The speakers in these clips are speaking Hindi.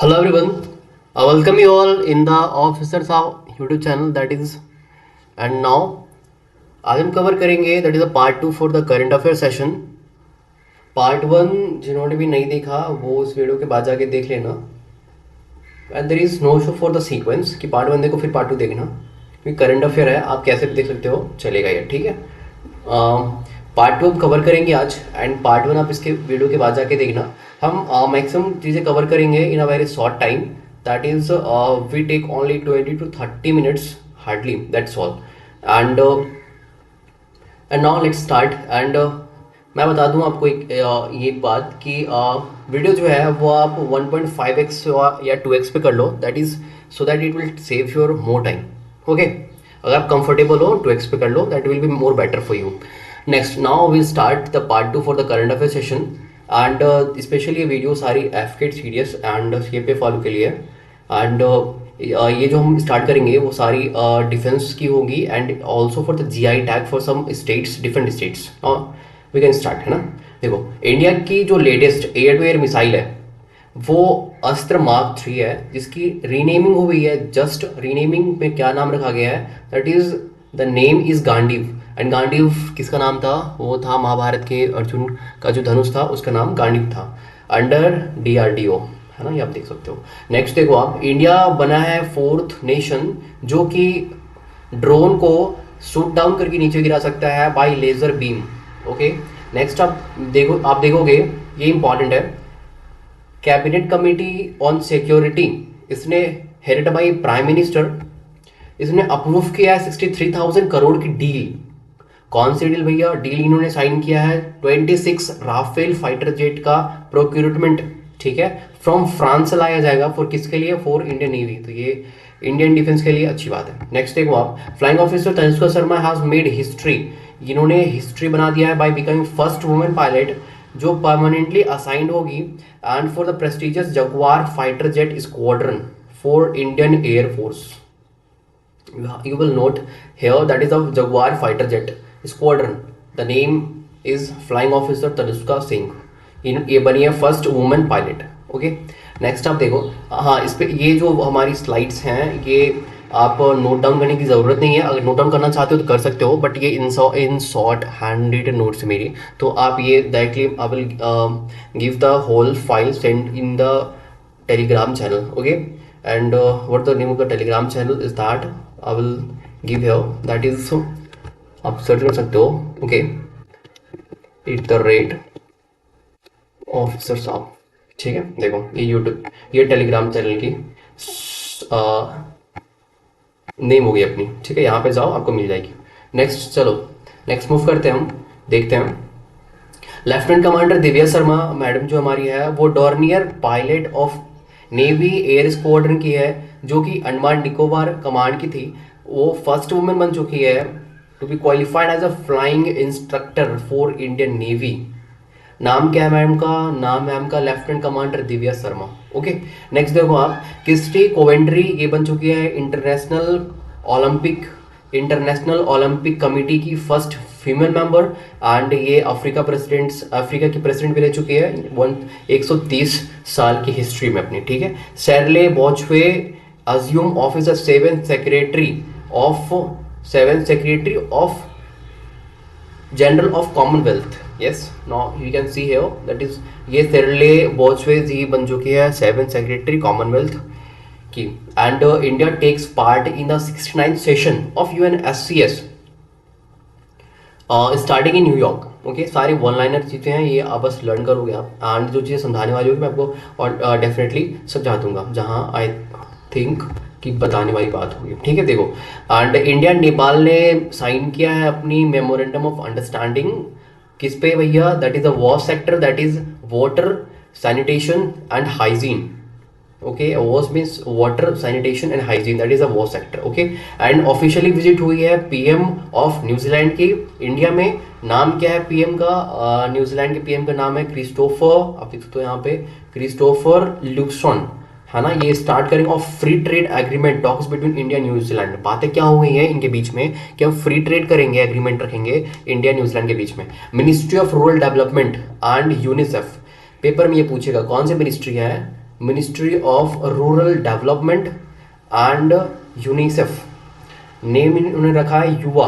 Hello everyone, I welcome you all in the Officers of YouTube channel that is and now आज हम कवर करेंगे that is a part 2 for the current affair session. Part 1 जिन्होंने भी नहीं देखा वो उस वीडियो के बाद जाके देख लेना and there is no show for the sequence कि पार्ट 1 देखो फिर पार्ट 2 देखना क्योंकि करंट अफेयर है, आप कैसे भी देख सकते हो, चलेगा ये, ठीक है। पार्ट 2 हम कवर करेंगे आज एंड पार्ट 1 आप इसके वीडियो के बाद जाके देखना। हम मैक्सिमम चीज़ें कवर करेंगे in a very short time, that is we take only 20 to 30 minutes hardly, that's all. And now let's start and मैं बता दूं आपको ये बात कि वीडियो जो है वो आप 1.5x या 2x पे कर लो, that is so that it will save your more time. Okay, अगर आप कंफर्टेबल हो 2x पे कर लो, that will be more better for you. Next now we start the part 2 for the current affair session and specially ये वीडियो सारी एफकेट सीरीज एंड सीएपीए फॉलो के लिए एंड ये जो हम स्टार्ट करेंगे वो सारी डिफेंस की होगी and also for the GI tag for some states, different states. We can start, है ना। देखो, इंडिया की जो latest air to air missile है वो अस्त्र मार्क 3 है, जिसकी रीनेमिंग हुई है। जस्ट रीनेमिंग में क्या नाम रखा गया है, that is the name is Gandiv and Gandiv किसका नाम था, वो था महाभारत के अर्जुन का जो धनुष था उसका नाम गांडीव था, अंडर डीआरडीओ, है ना, ये आप देख सकते हो। नेक्स्ट देखो आप, इंडिया बना है 4th नेशन जो कि ड्रोन को शूट डाउन करके नीचे गिरा सकता है by laser beam. Okay, next आप देखोगे ये इंपॉर्टेंट है, कैबिनेट कमेटी ऑन सिक्योरिटी, इसने हेडेड बाय प्राइम मिनिस्टर, इसने अप्रूव किया है 63,000 करोड़ की डील। कौन सी डील भैया? डील इन्होंने साइन किया है 26 राफेल फाइटर जेट का प्रोक्यूरमेंट, ठीक है, फ्रॉम फ्रांस से लाया जाएगा। फॉर किसके लिए? फॉर इंडियन नेवी, तो ये इंडियन डिफेंस के लिए अच्छी बात है। नेक्स्ट देखो आप, flying officer Tanishka Sharma has made history, इन्होंने हिस्ट्री बना दिया है by becoming first women pilot जो परमानेंटली असाइंड होगी and for the prestigious Jaguar fighter jet squadron for Indian air force. You will note here that is a Jaguar fighter jet squadron. The name is Flying Officer Tanushka Singh. ये बनी है first women pilot. Okay, next आप देखो, हाँ इस पे ये जो हमारी स्लाइड्स हैं ये आप नोट डाउन करने की ज़रूरत नहीं है, अगर नोट डाउन करना चाहते हो तो कर सकते हो, बट ये in shorthand written notes मेरी, तो आप ये directly I will give the whole file send in the Telegram channel. Okay, and what the name of the telegram channel is that I will give here, that is आप सर्च कर सकते हो। ओके, @ ऑफिसर साहब, ठीक है। देखो ये यूट्यूब, ये टेलीग्राम चैनल की नेम होगी अपनी, ठीक है, यहाँ पे जाओ आपको मिल जाएगी। नेक्स्ट चलो, नेक्स्ट मूव करते हैं, हम देखते हैं। Lieutenant commander Divya Sharma madam जो हमारी है वो Dornier pilot of navy air squadron की है, जो कि अंडमान निकोबार कमांड की थी। वो फर्स्ट वुमेन बन चुकी है to be qualified as a flying instructor for Indian Navy. नाम क्या है मैम का? नाम मैम का lieutenant commander Divya Sharma. Okay, next देखो आप, क्रिस्टी कोवेंट्री ये बन चुकी है इंटरनेशनल ओलंपिक कमेटी की फर्स्ट फीमेल मेंबर एंड ये अफ्रीका की प्रेसिडेंट भी रह चुकी है 130 साल की हिस्ट्री में अपनी, ठीक है। Shirley Botchwey assume office as 7th secretary of general of Commonwealth. Yes, now you can see here that is ये सेरले बॉचवे जी बन चुकी है 7th सेक्रेटरी कॉमनवेल्थ की and India takes part in the 69th session of UNSCS starting in New York. Okay, सारी वन लाइनर चीज़ें हैं, ये आप बस लर्न करोगे आप एंड जो चीज़ें समझाने वाली होगी मैं आपको और डेफिनेटली समझा दूंगा जहाँ आई थिंक कि बताने वाली बात होगी, ठीक है। देखो, एंड इंडिया नेपाल ने साइन किया है अपनी मेमोरेंडम ऑफ अंडरस्टैंडिंग किस पे भैया? That is a wash sector, that is water sanitation and hygiene. Okay, wash means water sanitation and hygiene, that is a wash sector. Okay, and officially visit हुई है पीएम ऑफ न्यूजीलैंड की इंडिया में। नाम क्या है पीएम का? न्यूजीलैंड के पीएम का नाम है क्रिस्टोफर, आप देख सकते हो यहाँ पे, क्रिस्टोफर लुक्सन, है ना। ये स्टार्ट करेंगे of free trade agreement talks between India and New Zealand. बातें क्या हो गई हैं इनके बीच में कि हम फ्री ट्रेड करेंगे, एग्रीमेंट रखेंगे इंडिया न्यूजीलैंड के बीच में। Ministry of rural development and UNICEF, paper में ये पूछेगा कौन सी मिनिस्ट्री है, ministry of rural development and UNICEF, name उन्होंने रखा है Yuva,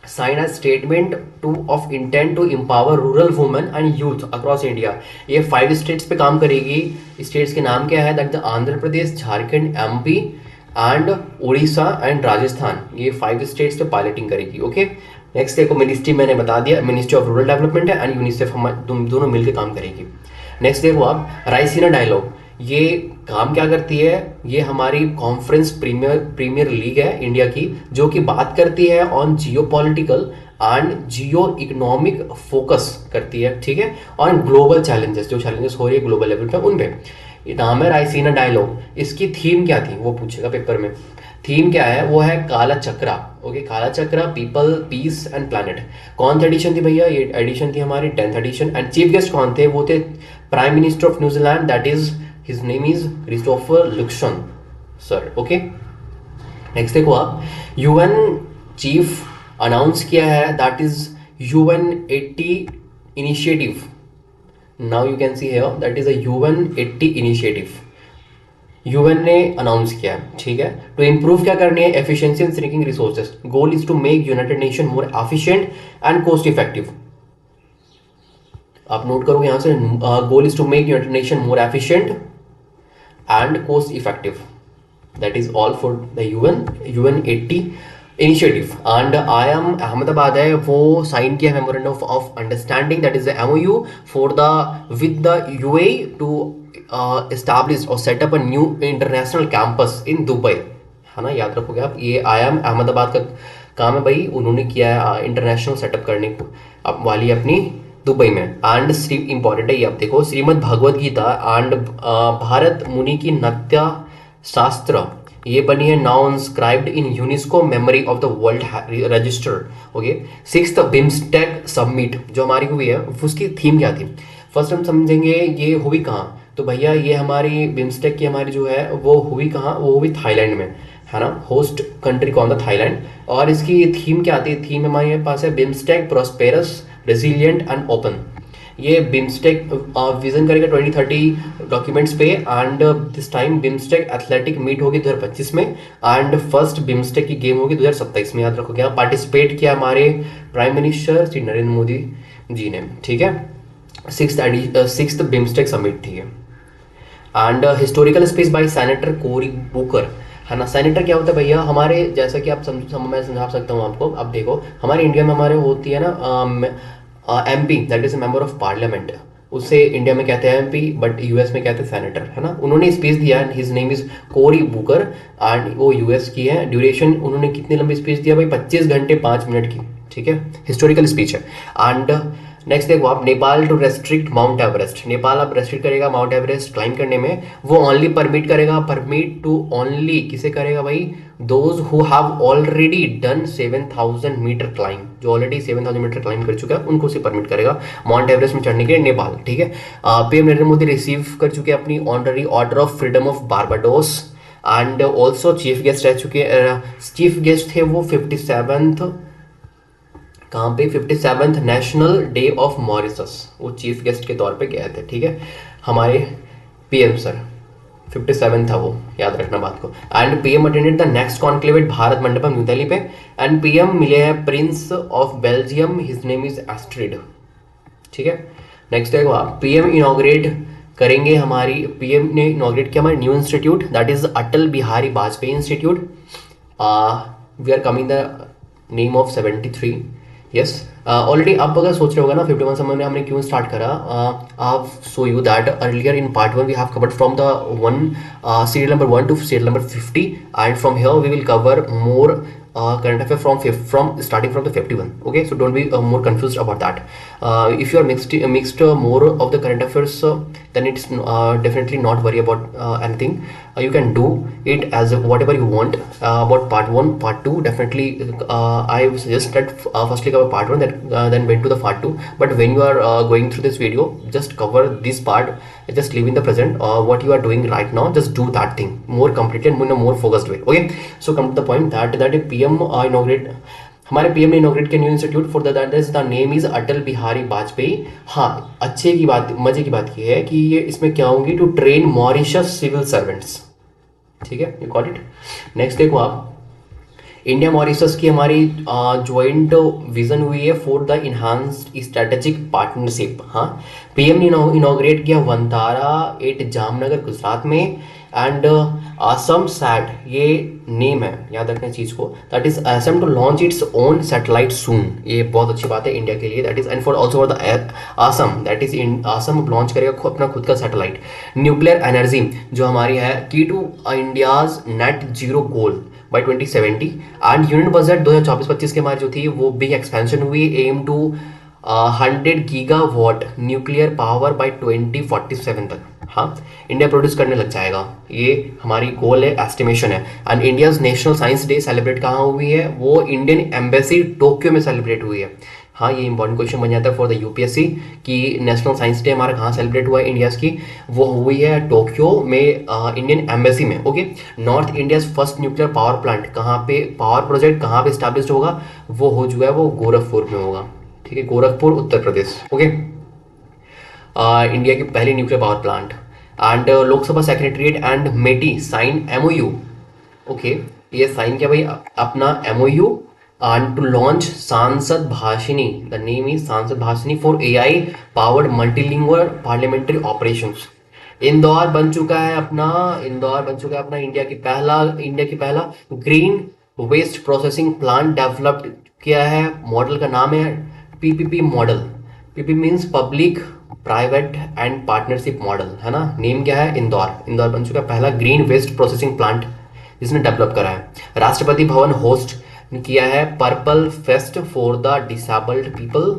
sign a statement to of intent to empower rural women and youth across India. ये 5 स्टेट्स पे काम करेगी। स्टेट्स के नाम क्या है? That the Andhra Pradesh, Jharkhand, MP and Orissa and Rajasthan. ये 5 स्टेट्स पे पायलटिंग करेगी। ओके, नेक्स्ट देखो, मिनिस्ट्री मैंने बता दिया, मिनिस्ट्री ऑफ रूरल डेवलपमेंट है एंड यूनिसेफ, हम दोनों मिलकर काम करेगी। नेक्स्ट देखो आप, रायसीना डायलॉग, ये काम क्या करती है? ये हमारी कॉन्फ्रेंस प्रीमियर लीग है इंडिया की, जो कि बात करती है on Jio political and Jio economic focus करती है, ठीक है, ऑन ग्लोबल चैलेंजेस, जो चैलेंजेस हो रही है ग्लोबल लेवल पे उन पे। नाम है रायसीना डायलॉग। इसकी थीम क्या थी वो पूछेगा पेपर में। थीम क्या है? वो है काला चक्रा। ओके, काला चक्रा, पीपल, पीस एंड प्लैनेट। कौन सी एडिशन थी भैया? ये एडिशन थी हमारी 10th addition. And chief guest कौन थे? वो थे prime minister of New Zealand, that is his name is Christopher Luxon sir. Okay, next देखो आप, यूएन चीफ अनाउंस किया है, that is UN80 initiative. Now you can see here that is a UN80 initiative, UN ने अनाउंस किया है, ठीक है। टू इम्प्रूव क्या करनी है? Efficiency and shrinking resources. Goal is to make United Nation more efficient and cost effective. आप नोट करोगे यहां से, गोल is to make United Nation more efficient and cost effective. That is all for the UN80 initiative. And IIM Ahmedabad है, वो साइन किया memorandum of understanding, that is the MOU for the with the UAE to established और setup a new international campus in Dubai, है ना, याद रखोगे आप। ये IIM अहमदाबाद का काम है भाई, उन्होंने किया है इंटरनेशनल सेटअप करने को अब वाली अपनी दुबई में। एंड श्री इंपॉर्टेंट है ये, आप देखो, श्रीमद् भगवद गीता एंड भारत मुनि की नाट्य शास्त्र, ये बनी है now inscribed in UNESCO memory of the world register. Okay, 6th BIMSTEC summit जो हमारी हुई है, उसकी थीम क्या थी? फर्स्ट हम समझेंगे ये हुई कहाँ। तो भैया ये हमारी बिम्स्टेक की हमारी जो है वो हुई कहाँ? वो हुई थाईलैंड में, है ना। होस्ट कंट्री कौन था? थाईलैंड। और इसकी थीम क्या आती है? थीम हमारे पास है BIMSTEC prosperous, resilient and open. ये बिम्स्टेक विजन करेगा 2030 डॉक्यूमेंट्स पे। And this time BIMSTEC athletic meet होगी 2025 में एंड फर्स्ट बिम्स्टेक की गेम होगी 2027 में, याद रखो। क्या पार्टिसिपेट किया हमारे प्राइम मिनिस्टर श्री नरेंद्र मोदी जी ने, ठीक है। 6th बिम्स्टेक समिट थी। And historical speech by senator Cory Booker, है ना। सेनेटर क्या होता है भैया? हमारे जैसा कि आप मैं समझा सकता हूँ आपको। अब देखो, हमारे इंडिया में हमारे होती है ना MP, that is a member of parliament. उससे इंडिया में कहते हैं MP, बट US में कहते हैं सेनेटर, है ना। उन्होंने स्पीच दिया, his name is Cory Booker and वो US की है। ड्यूरेशन उन्होंने कितनी लंबी स्पीच दिया भाई? 25 घंटे 5 मिनट की, ठीक है। हिस्टोरिकल स्पीच है। एंड नेक्स्ट देखो आप, Nepal to restrict Mount Everest. Nepal अब रेस्ट्रिक्ट करेगा माउंट एवरेस्ट क्लाइम करने में। वो ओनली परमिट करेगा, परमिट टू ओनली किसे करेगा भाई? Those who have already done 7000 meter climb, जो ऑलरेडी 7000 मीटर क्लाइम कर चुका है उनको से परमिट करेगा माउंट एवरेस्ट में चढ़ने के लिए नेपाल, ठीक है। PM नरेंद्र मोदी रिसीव कर चुके हैं अपनी honorary order of freedom of Barbados. And also chief guest रह चुके, चीफ गेस्ट थे वो 57th, कहाँ पे? 57th national day of Mauritius, वो चीफ गेस्ट के तौर पे गए थे, ठीक है। हमारे PM सर 57 था वो, याद रखना बात को। And PM attended the next conclave at Bharat Mandapam New Delhi पे। एंड PM मिले हैं prince of Belgium, his name is Astrid, ठीक है। नेक्स्ट देखो आप, PM इनॉग्रेट करेंगे हमारी, PM ने इनॉग्रेट किया हमारे new institute, that is Atal Bihari Vajpayee institute. We are coming the name of 73। Yes, already आप अगर सोच रहे होगा ना 51 समय में हमने क्यों स्टार्ट करा, आप so you that earlier in part 1 we have covered from the serial number 1 to serial number 50 and from here we will cover more current affair from starting from the 51. Okay, so don't be more confused about that. If you are mixed more of the current affairs, then it's definitely not worry about anything. You can do it as whatever you want. About part 1, part 2, definitely I suggest that firstly cover part 1, then went to the part 2. But when you are going through this video, just cover this part, just live in the present. What you are doing right now, just do that thing more completely and in a more focused way. Okay, so come to the point that PM inaugurate हमारे पीएम ने इनोग्रेट किया new institute for the name is Atal Bihari Vajpayee. हाँ, अच्छे की बात, मजे की बात ये है कि ये इसमें क्या होंगी, to train Mauritius civil servants. ठीक है, यू गॉट इट। नेक्स्ट देखो आप, इंडिया मॉरिशस की हमारी ज्वाइंट विजन हुई है for the enhanced strategic partnership. हाँ, पीएम ने इनॉग्रेट किया वंतारा एट जामनगर गुजरात में, एंड असम सैट, ये नेम है, याद रखना चीज को, that is Assam to launch its own satellite soon. ये बहुत अच्छी बात है इंडिया के लिए, that is and for also for the Assam, that is in Assam launch करेगा अपना खुद का सैटेलाइट। न्यूक्लियर एनर्जी जो हमारी है, की to India's net zero goal by 2070, and union budget 2024-25 के हमारी जो थी वो बिग एक्सपेंशन हुई, aim to 100 gigawatt nuclear power by 2047 तक। हाँ, इंडिया प्रोड्यूस करने लग जाएगा, ये हमारी गोल है, एस्टिमेशन है। And India's national science day celebrate कहाँ हुई है, वो इंडियन एम्बेसी टोक्यो में सेलिब्रेट हुई है। हाँ, ये इंपॉर्टेंट क्वेश्चन बन जाता है फॉर द यूपीएससी कि नेशनल साइंस डे हमारा कहाँ सेलिब्रेट हुआ है इंडियाज की, वो हुई है टोक्यो में, इंडियन एम्बेसी में। Okay, north India's first nuclear power plant कहाँ पे, पावर प्रोजेक्ट कहाँ पे स्टैब्लिश होगा, वो हो चुका है, वो गोरखपुर में होगा। ठीक है, गोरखपुर उत्तर प्रदेश। ओके, इंडिया की पहली nuclear power plant. And Lok Sabha secretariat and MeitY sign MoU. Okay, ये साइन किया भाई अपना एमओयू एंड टू लॉन्च सांसद भाषिनी, द नेम इज सांसद Bhashini for AI powered multilingual parliamentary operations. Indore बन चुका है अपना, इंदौर बन चुका है अपना इंडिया की पहला green waste processing plant developed किया है। मॉडल का नाम है PPP model. PP means public private and partnership model, है ना। नेम क्या है, इंदौर। इंदौर बन चुका है पहला ग्रीन वेस्ट प्रोसेसिंग प्लांट जिसने डेवलप करा है। राष्ट्रपति भवन होस्ट किया है purple fest for the disabled people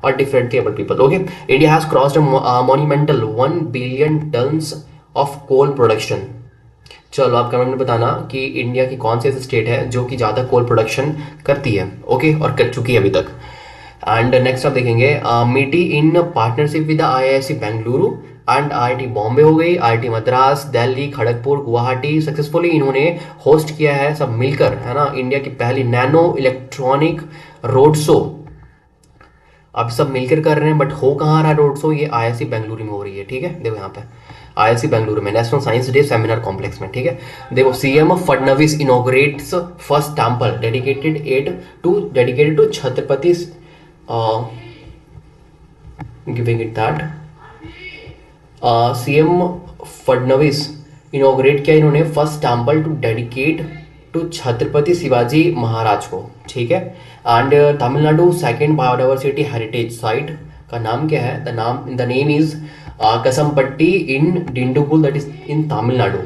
और differently abled people. Okay, India has crossed monumental 1 billion tons of coal production. चलो आप कमेंट में बताना कि इंडिया की कौन सी ऐसी स्टेट है जो कि ज़्यादा कोल प्रोडक्शन करती है। ओके, और कर चुकी है अभी तक। एंड नेक्स्ट आप देखेंगे मीटी in partnership with IISc Bengaluru and IIT Bombay हो गई, आईआईटी मद्रास, दिल्ली, खड़गपुर, गुवाहाटी, सक्सेसफुली इन्होंने होस्ट किया है सब मिलकर, है ना, इंडिया की पहली नैनो इलेक्ट्रॉनिक रोड शो। अब सब मिलकर कर रहे हैं, बट हो कहाँ रहा रोड शो, ये आईआईएससी बेंगलुरु में हो रही है। ठीक है, देखो यहाँ पे आईआईएससी बेंगलुरु में national science day seminar complex में। ठीक है, देखो CM Fadnavis inaugurates first temple dedicated to Chhatrapati, giving it that CM Fadnavis inaugurate किया इन्होंने first temple to dedicate to Chhatrapati Shivaji Maharaj को। ठीक है, and Tamil Nadu second biodiversity heritage site का नाम क्या है, the name is Kasampatti in Dindigul, that is in Tamil Nadu.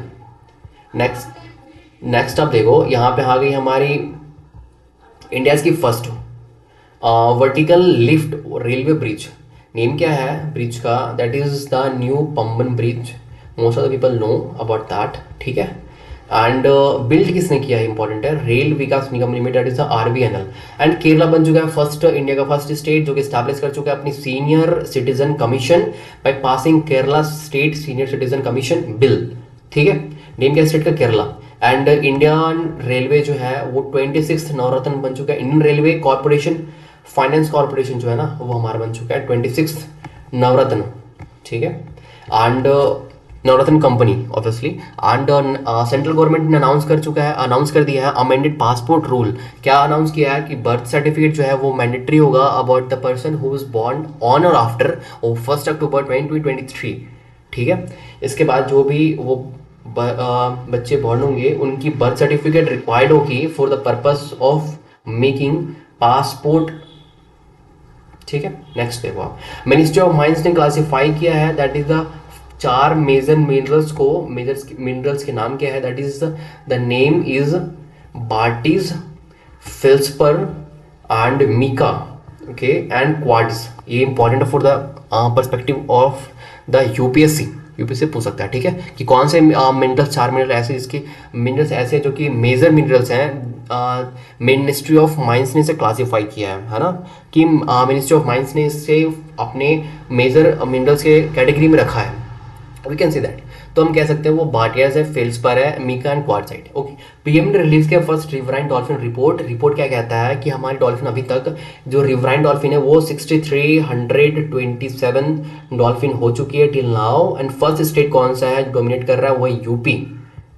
Next आप देखो यहाँ पे आ गई हमारी इंडिया की first vertical lift railway bridge. Name क्या है ब्रिज का, that is the new Pamban bridge. Most of the people know about that. ठीक है, एंड बिल्ड किसने किया है, इंपॉर्टेंट है, rail Vikas Nigam limited, is the RVNL. And Kerala बन चुका है फर्स्ट, इंडिया का फर्स्ट स्टेट जो कि स्टैब्लिश कर चुका है अपनी senior citizen commission by passing Kerala state senior citizen commission bill. ठीक है, नेम क्या स्टेट का, केरला। एंड इंडियन रेलवे जो है वो 26th नवरत्न बन चुका है। Indian railway corporation finance corporation जो है ना वो हमारा बन चुका है 26th नवरत्न। ठीक है, and Navratna company obviously. And central government ने अनाउंस कर दिया है अमेंडेड पासपोर्ट रूल। क्या अनाउंस किया है कि बर्थ सर्टिफिकेट जो है वो मैंडेटरी होगा about the person who is born on और आफ्टर 1 अक्टूबर 2023। ठीक है, इसके बाद जो भी वो बच्चे बॉर्न होंगे उनकी बर्थ सर्टिफिकेट रिक्वायर्ड होगी for the purpose of making passport. ठीक है, नेक्स्ट देखो आप, मिनिस्ट्री ऑफ माइंस ने क्लासिफाई किया है, that is the 4 major minerals के नाम क्या है, that is the name is barytes, feldspar and mica. Okay, and quartz. ये important for the perspective of the UPSC पूछ सकता है। ठीक है, कि कौन से मिनरल्स, 4 मिनरल ऐसे जिसके मिनरल्स ऐसे जो कि मेजर मिनरल्स हैं, मिनिस्ट्री ऑफ माइंस ने इसे क्लासीफाई किया है ना, कि मिनिस्ट्री ऑफ माइंस ने इससे अपने मेजर मिनरल्स के कैटेगरी में रखा है। We can see that. तो हम कह सकते हैं वो भाटियाज है, फेल्सपर है, mica and quartzite. Okay, PM ने रिलीज किया फर्स्ट रिवराइन डॉल्फिन रिपोर्ट क्या कहता है कि हमारी डॉल्फिन अभी तक जो रिवराइन डॉल्फिन है वो 6327 डॉल्फिन हो चुकी है till now. And first state कौन सा है डोमिनेट कर रहा है, वो है UP.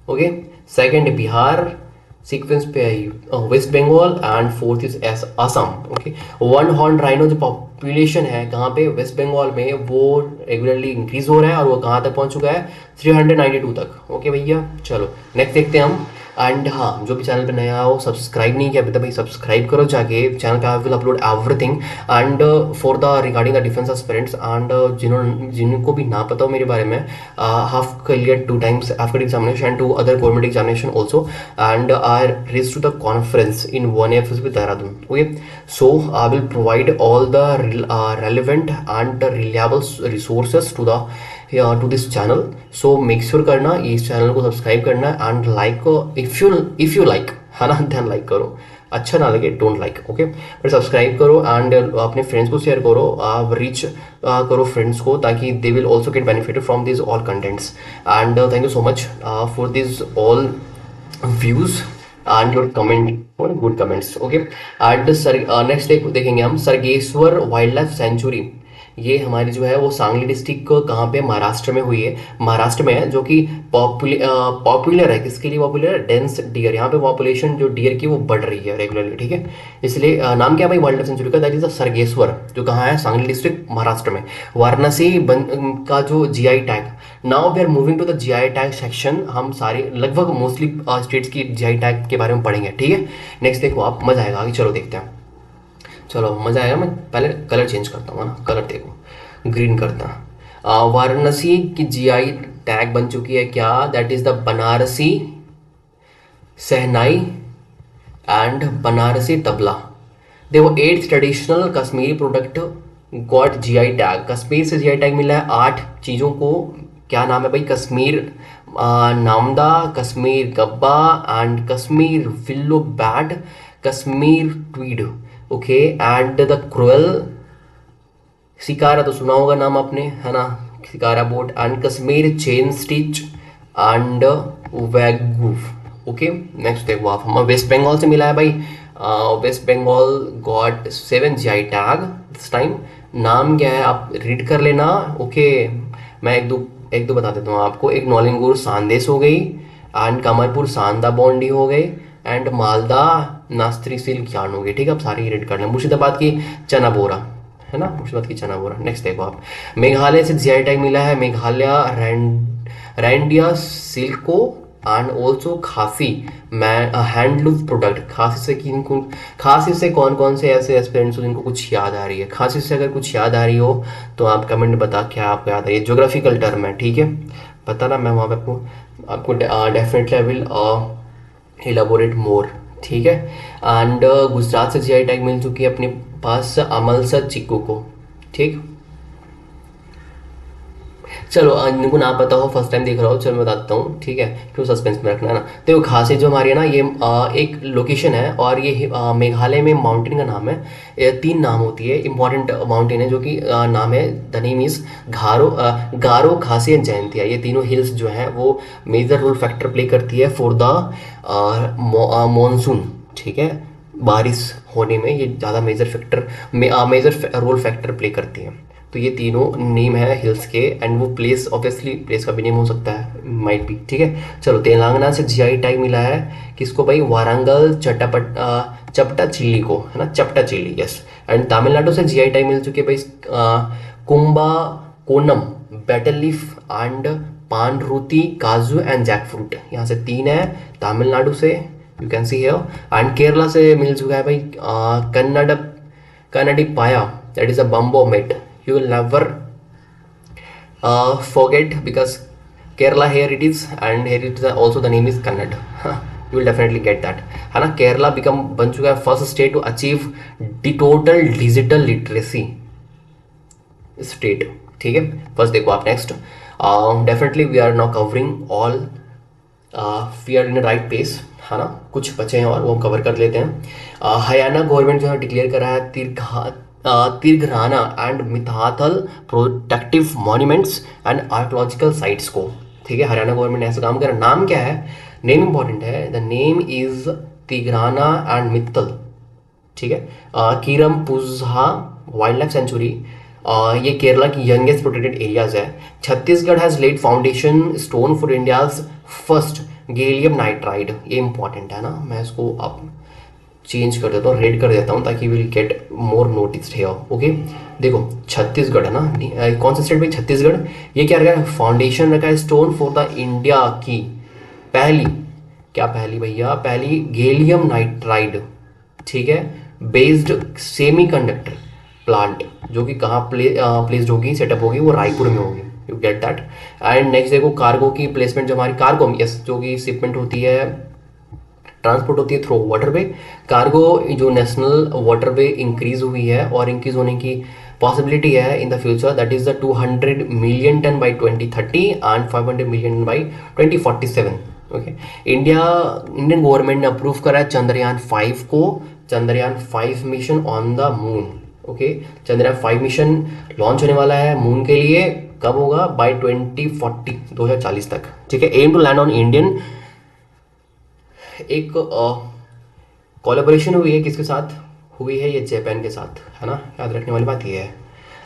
Okay, second Bihar, sequence पे है West Bengal and fourth is Assam. Okay, one horn rhino जो पॉपुलेशन है कहाँ पे, वेस्ट बंगाल में, वो रेगुलरली इंक्रीज हो रहा है और वो कहाँ तक पहुँच चुका है, 392 तक। ओके भैया, चलो नेक्स्ट देखते हैं हम। एंड हाँ, जो भी चैनल पे नया हो, सब्सक्राइब नहीं किया अभी तक भाई सब्सक्राइब करो जाके, चैनल पे I will upload everything and for the regarding the defence aspirants and जिनको भी ना पता हो मेरे बारे में, half clear 2 times after examination and 2 other government examination also, and are raised to the conference in 1AFS with Dehradun. Okay, so I will provide all the relevant and reliable resources to this channel. So make sure करना इस चैनल को सब्सक्राइब करना and like if you like, है ना, ध्यान लाइक करो, अच्छा ना लगे डोंट लाइक। ओके, पर सब्सक्राइब करो एंड अपने फ्रेंड्स को शेयर करो, आप रीच करो फ्रेंड्स को, ताकि they will also get benefited from this all contents. And thank you so much for this all views and your comment और good comments. Okay, and sir next देखेंगे हम सरगेश्वर वाइल्ड लाइफ सेंचुरी। ये हमारी जो है वो सांगली डिस्ट्रिक्ट कहाँ पे, महाराष्ट्र में हुई है, महाराष्ट्र में है, जो कि पॉपुलर है। किसके लिए पॉपुलर है, डेंस डियर। यहाँ पे पॉपुलेशन जो डियर की वो बढ़ रही है रेगुलरली, ठीक है। इसलिए नाम क्या है भाई वाइल्ड लाइफ सेंचुरी का, दैट इज सरगेश्वर, जो कहाँ है, सांगली डिस्ट्रिक्ट महाराष्ट्र में। वाराणसी का जो GI tag, now we are moving to the GI tag section. हम सारे लगभग मोस्टली स्टेट्स की जीआई टैग के बारे में पढ़ेंगे, ठीक है। नेक्स्ट देखो आप, मजा आएगा आगे, चलो देखते हैं। चलो मज़ा आएगा, मैं पहले कलर चेंज करता हूँ ना, कलर देखो ग्रीन करता हूँ। वाराणसी की जीआई टैग बन चुकी है क्या, that is the Banarasi shehnai and Banarasi tabla. देखो 8 traditional Kashmiri product got GI tag. Kashmir से जीआई टैग मिला है 8 चीज़ों को। क्या नाम है भाई, Kashmir namda, Kashmir gabba and Kashmir willow bat, Kashmir tweed. Okay, and the crewel shikara तो सुना होगा नाम आपने, है ना, shikara boat, and Kashmir chain stitch and वैगूफ। ओके, नेक्स्ट देखो आप, हमें वेस्ट बंगाल से मिला है भाई, West Bengal got 7 GI tag this time. नाम क्या है आप रीड कर लेना। ओके, मैं एक दो बता देता हूँ आपको। एक नौलिंगुर सांदेश हो गई, एंड कमलपुर सांदा बॉन्डी हो गई, एंड मालदा नास्त्री सिल्क यार्न हो गई, ठीक है। आप सारी रीड कर लें। मुर्शिदाबाद की चना बोरा, है ना, मुर्शिदाबाद की चना बोरा। नेक्स्ट देखो आप, मेघालय से जीआई टैग मिला है, मेघालय रैंडिया सिल्को एंड ऑल्सो खासी हैंडलूम प्रोडक्ट। खांसी से कौन कौन से ऐसे एस्पिरेंट्स हो जिनको कुछ याद आ रही है, खांसी से अगर कुछ याद आ रही हो तो आप कमेंट बता क्या आपको याद आ रही है। ज्योग्राफिकल टर्म है, ठीक है, बताना, मैं वहाँ पे आपको डेफिनेटली आई विल एलाबोरेट मोर, ठीक है। एंड गुजरात से जीआई टैग मिल चुकी है अपने पास अमलसर चिक्कू को, ठीक। चलो इनको ना पता हो, फर्स्ट टाइम देख रहा हो, चलो मैं बताता हूँ, ठीक है, क्यों सस्पेंस में रखना है ना। तो खासी जो हमारी है ना, ये एक लोकेशन है और ये मेघालय में माउंटेन का नाम है। 3 नाम होती है, इंपॉर्टेंट माउंटेन है, जो कि नाम है, द नेम इज गारो, खासी एंड जयंतिया। ये तीनों हिल्स जो हैं वो मेजर रोल फैक्टर प्ले करती है फॉर द मॉनसून, ठीक है, बारिश होने में ये ज़्यादा मेजर रोल फैक्टर प्ले करती है। तो ये तीनों नेम है हिल्स के, एंड वो प्लेस ऑब्वियसली प्लेस का भी नेम हो सकता है, माइट बी, ठीक है। चलो तेलंगाना से जीआई टैग मिला है किसको भाई, वारंगल चपटा चिल्ली को, है ना, चपटा चिल्ली, यस। एंड तमिलनाडु से जीआई टैग मिल चुके भाई कुंबा कोनम बेटल लीफ एंड पान रूती काजू एंड जैक फ्रूट। यहाँ से 3 है तमिलनाडु से, you can see here. And Kerala से मिल चुका है भाई Kannadippaya, that is a bamboo mat. You will never forget because Kerala here it is, and here it is also the name is Kannad. You will definitely get that, है ना। केरला बन चुका है first state to achieve the total digital literacy state, ठीक है। फर्स्ट देखो आप, next definitely we are now covering all, we are in right pace, है ना। कुछ बचे हैं और वो हम कवर कर लेते हैं। हरियाणा गवर्नमेंट जो है डिक्लेयर करा है Tigrana and Mitathal protective monuments and archaeological sites को, ठीक है। हरियाणा गवर्नमेंट ने ऐसा काम करा। नाम क्या है, नेम इंपॉर्टेंट है, the name is Tigrana and Mittal, ठीक है। Karimpuzha wildlife sanctuary, ये केरला की यंगेस्ट प्रोटेक्टेड एरियाज है। Chhattisgarh has laid foundation stone for India's first gallium nitride, ये इंपॉर्टेंट है ना, मैं इसको अब चेंज कर देता हूँ, रेड कर देता हूँ ताकि will get more noticed here. Okay, देखो छत्तीसगढ़ है ना, कौन सा स्टेट में, छत्तीसगढ़। ये क्या रखा है, फाउंडेशन रखा है स्टोन फॉर द इंडिया की पहली, क्या पहली भैया, पहली गैलियम नाइट्राइड, ठीक है, बेस्ड सेमीकंडक्टर प्लांट, जो कि कहाँ प्लेस्ड होगी, सेटअप होगी, वो रायपुर में होगी, you get that. And next देखो कार्गो की प्लेसमेंट, जो हमारी कार्गो, यस, जो कि शिपमेंट होती है, ट्रांसपोर्ट होती है थ्रू वाटरवे। कार्गो जो नेशनल वाटरवे इंक्रीज हुई है और इंक्रीज होने की पॉसिबिलिटी है in the future, that is the 200 million ton by 2030 and 500 million by 2047। Okay, Indian government ने अप्रूव करा है चंद्रयान 5 को, Chandrayaan 5 mission on the moon. Okay, Chandrayaan 5 mission launch होने वाला है मून के लिए, कब होगा, बाय 2040, 2040 तक, ठीक है। Aim to land on Indian, एक कोलैबोरेशन हुई है, किसके साथ हुई है, ये जापान के साथ, है ना, याद रखने वाली बात ये है।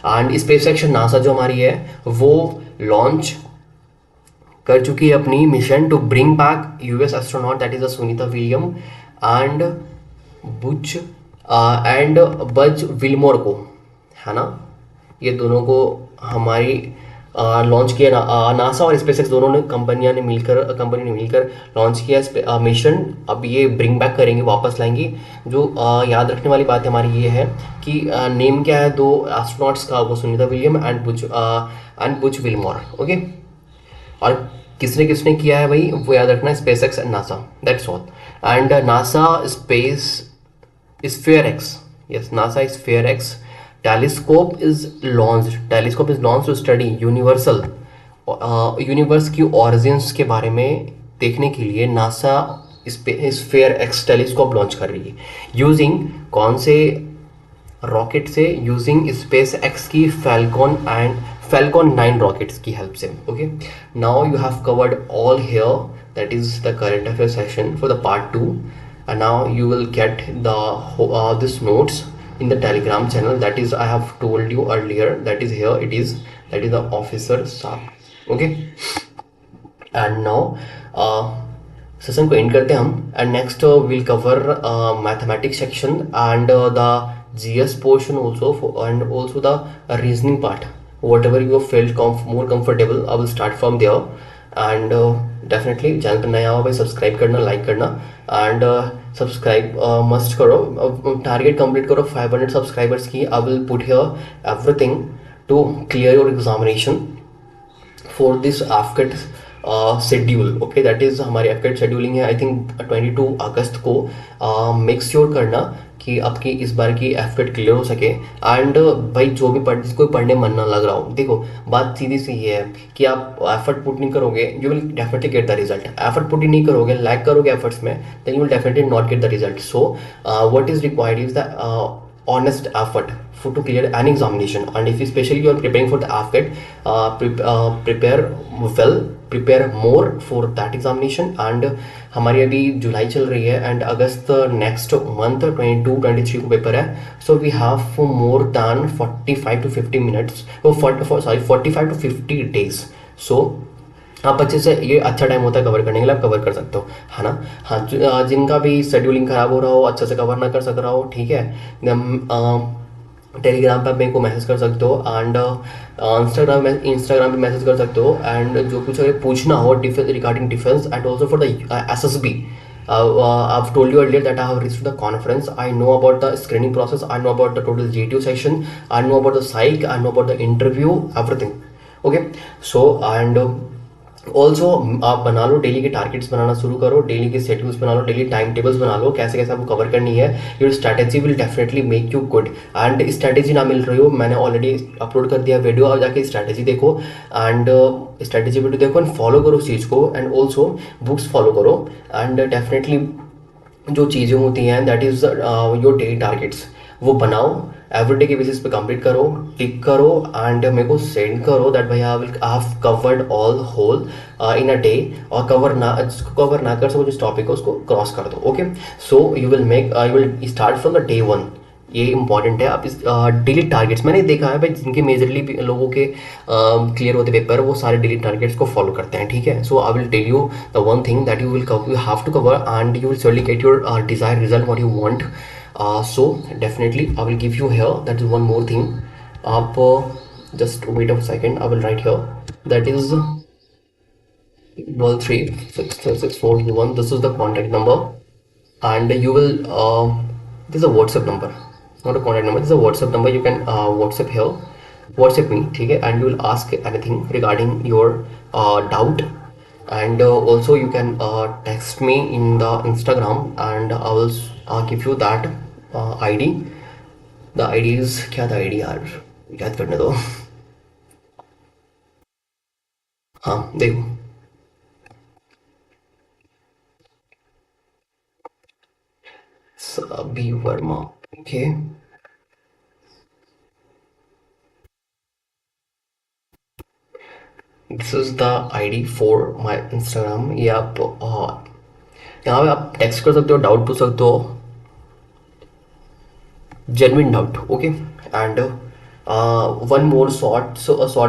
एंड स्पेस सेक्शन नासा जो हमारी है वो लॉन्च कर चुकी है अपनी mission to bring back US astronaut, that is Sunita William and Butch Wilmore को, है ना, ये दोनों को हमारी लॉन्च किया नासा और स्पेसएक्स दोनों ने कंपनी ने मिलकर लॉन्च किया मिशन। अब ये ब्रिंग बैक करेंगे, वापस लाएंगी। जो याद रखने वाली बात हमारी ये है कि नेम क्या है दो एस्ट्रोनॉट्स का, वो Sunita William and Butch Wilmore. Okay, और किसने किसने किया है भाई, वो याद रखना है, SpaceX and NASA, that's all. And NASA space sphere x, yes, NASA Sphere X telescope is launched to study universe की ऑरिजिन्स के बारे में देखने के लिए NASA sphere x telescope launch कर रही है, यूजिंग कौन से रॉकेट से, यूजिंग स्पेस एक्स की फैल्कॉन 9 रॉकेट्स की हेल्प से। Okay, now you have covered all here, that is the current affair session for the part 2, and now you will get this notes in the Telegram channel, that is I have told you earlier, that is here, that is the officer साहब. Okay, and now सेशन को एंड करते हैं हम, and next will cover mathematics section and the GS portion also, and also the reasoning part, whatever you felt more comfortable, I will start from there. And definitely channel पर नया हो भाई, सब्सक्राइब करना, लाइक करना, एंड सब्सक्राइब मस्ट करो, टारगेट कंप्लीट करो 500 सब्सक्राइबर्स की। I will put here everything to clear your examination for this एफकेट schedule. Okay, that is हमारी एफकेट शेड्यूलिंग है, आई थिंक 22 अगस्त को। मेक श्योर करना कि आपकी इस बार की एफकेट क्लियर हो सके। एंड भाई जो भी जिसको पढ़ने मन ना लग रहा हो, देखो बात सीधी सी ये है कि आप एफर्ट पुट नहीं करोगे, you will definitely get the result. Effort put ही नहीं करोगे, लैग करोगे एफर्ट्स में, then you will definitely not get the result. So what is required is the honest effort to clear an examination, and if especially you are preparing for the AFCET, prepare well, prepare more for that examination। and हमारी अभी जुलाई चल रही है एंड अगस्त नेक्स्ट मंथ 22-23 को पेपर है, so we have more than 45 to 50 minutes, 45 to 50 days. So आप अच्छे से, ये अच्छा टाइम होता है कवर करने के लिए, आप कवर कर सकते हो, है ना। हाँ, जिनका भी शेड्यूलिंग खराब हो रहा हो, अच्छे से कवर ना कर सक रहा हो, ठीक है, टेलीग्राम पर मेरे को मैसेज कर सकते हो, एंड इंस्टाग्राम पे मैसेज कर सकते हो। एंड जो कुछ अगर पूछना हो regarding defence and also for the SSB, I've told you earlier that I have reached the conference. I know about the screening process, I know about the total GTU section, I know about the psych, I know about the interview, everything. Okay, so and also आप बना लो, डेली के टारगेट्स बनाना शुरू करो, डेली के शेड्यूल्स बना लो, डेली टाइम टेबल्स बना लो, कैसे कैसे आपको कवर करनी है। Your strategy will definitely make you good. And strategy ना मिल रही हो, मैंने ऑलरेडी अपलोड कर दिया वीडियो, और जाके स्ट्रैटेजी देखो, एंड स्ट्रैटेजी वीडियो देखो एंड फॉलो करो उस चीज़ को, एंड ऑल्सो बुक्स फॉलो करो। एंड डेफिनेटली जो चीज़ें होती हैं that is your daily targets, वो बनाओ, एवरीडे के बेसिस पे कंप्लीट करो, टिक करो एंड मेरे को सेंड करो दैट भाई I have covered all whole in a day, और कवर ना कर सको जिस टॉपिक को उसको क्रॉस कर दो। Okay, so you will start from the day one. ये इंपॉर्टेंट है। आप इस डेली टारगेट्स, मैंने देखा है भाई जिनके मेजरली लोगों के क्लियर होते पेपर, वो सारे डेली टारगेट्स को फॉलो करते हैं, ठीक है। So I will tell you the one thing that you have to cover and you will certainly get your desire result what you want. So definitely I will give you here that is one more thing. आप just wait a second, I will write here that is 1366641, this is the contact number, and you will this is a WhatsApp number, not a contact number, this is a WhatsApp number. You can WhatsApp here, WhatsApp me, ठीक है, and you will ask anything regarding your doubt, and also you can text me in the Instagram, and I will give you that ID. The ID is क्या था ID यार, याद करने दो। हाँ देखो, Sabhi Verma, okay, this is the ID for my Instagram। ये आप यहाँ पे आप टेक्स्ट कर सकते हो, डाउट पूछ सकते हो, genuine doubt, okay. And one more short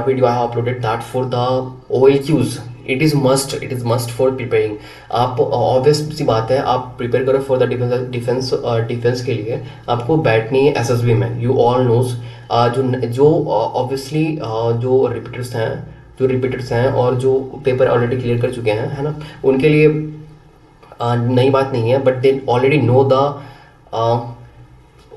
video I have uploaded that for the OLQs, it is must for preparing। आप ऑब्वियस सी बात है, आप प्रिपेयर करो फॉर द डिफेंस के लिए आपको बैठनी है एसएसबी में। यू ऑल नोज जो ऑब्वियसली जो रिपीटर्स हैं और जो पेपर ऑलरेडी क्लियर कर चुके हैं, है ना, उनके लिए नई बात नहीं है, but they already know the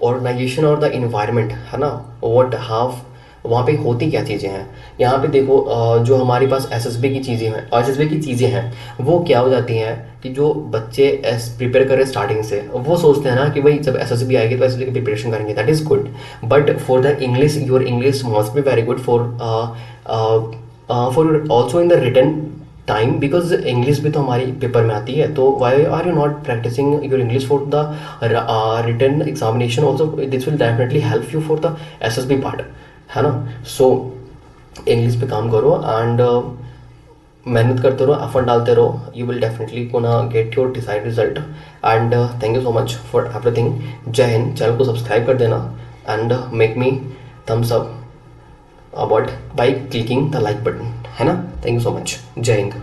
organization और द इन्वायरमेंट, है ना, व्हाट हाफ वहाँ पे होती क्या चीज़ें हैं। यहाँ पे देखो जो हमारे पास एसएसबी की चीज़ें हैं वो क्या हो जाती हैं कि जो बच्चे प्रिपेयर कर रहे हैं स्टार्टिंग से, वो सोचते हैं ना कि भाई जब एसएसबी आएगी तो एसएसबी की प्रिपरेशन करेंगे, that is good, but for the English your English must be very good for also in the written time, because English भी तो हमारी पेपर में आती है, तो why are you not practicing your English for the written examination also, this will definitely help you for the SSB part, है ना। सो इंग्लिश पे काम करो एंड मेहनत करते रहो, एफर्ट डालते रहो, you will definitely gonna get your decide result. And thank you so much for everything. जय हिंद। चैनल को सब्सक्राइब कर देना and make me thumbs up about by clicking the like button, है ना। Thank you so much. जय हिंद।